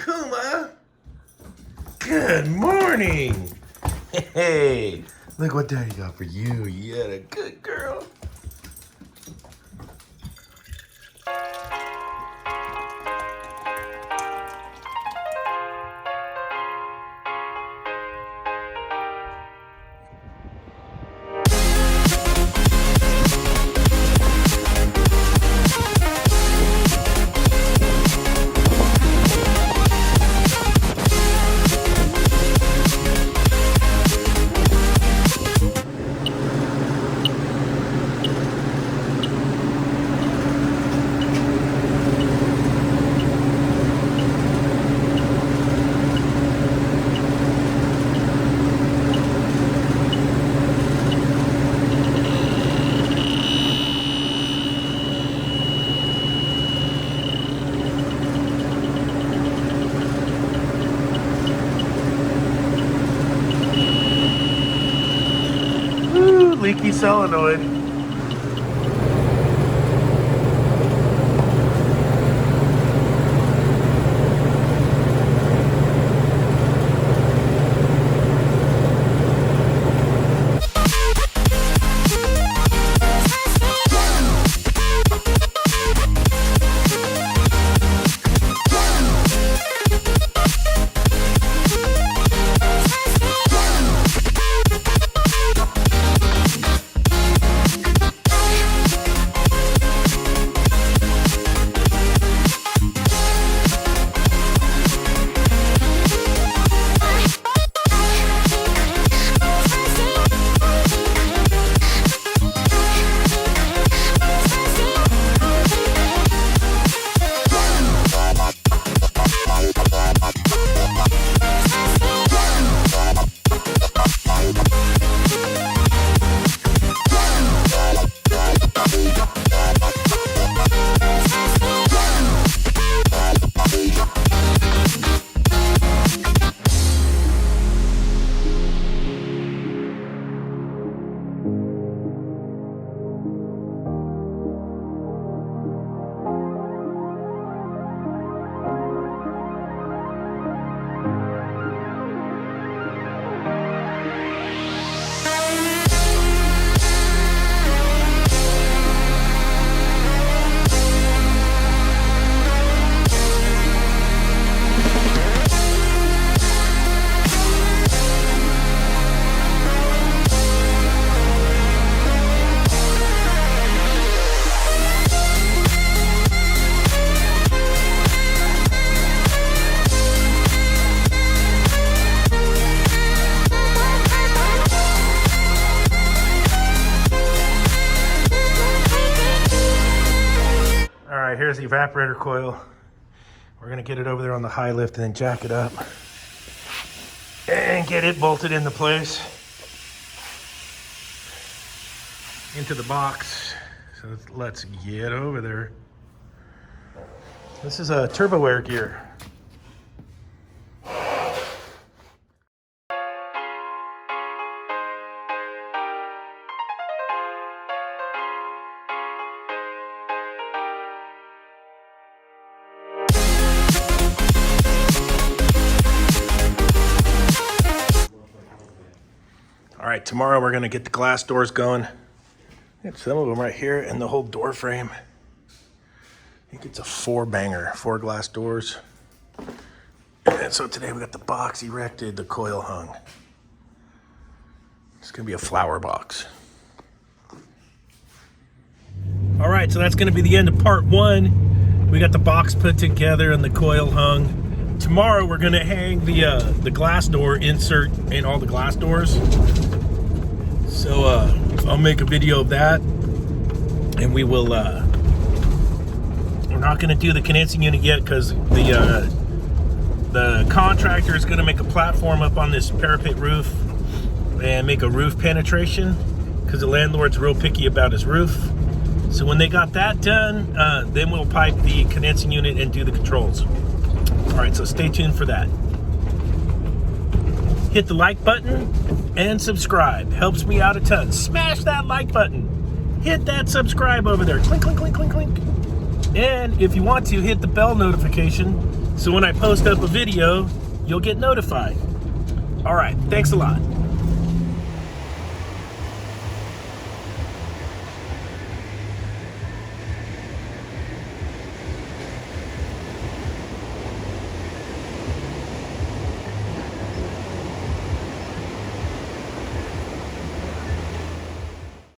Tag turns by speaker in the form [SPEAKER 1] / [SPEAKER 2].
[SPEAKER 1] Kuma. Good morning. Hey, look what Daddy got for you. You had a good girl. Leaky solenoid. Here's the evaporator coil. We're gonna get it over there on the high lift and then jack it up and get it bolted into place into the box. So let's get over there. This is a turbo air gear. All right, tomorrow we're gonna get the glass doors going. Get some of them right here and the whole door frame. I think it's a 4-banger, 4 glass doors. And so today we got the box erected, the coil hung. It's gonna be a flower box. All right, so that's gonna be the end of part 1. We got the box put together and the coil hung. Tomorrow we're gonna hang the glass door insert in all the glass doors. So I'll make a video of that, and we will. We're not gonna do the condensing unit yet because the contractor is gonna make a platform up on this parapet roof and make a roof penetration because the landlord's real picky about his roof. So when they got that done, then we'll pipe the condensing unit and do the controls. All right, so stay tuned for that. Hit the like button and subscribe. Helps me out a ton. Smash that like button. Hit that subscribe over there. Clink, clink, clink, clink, clink. And if you want to, hit the bell notification So when I post up a video, you'll get notified. All right, thanks a lot.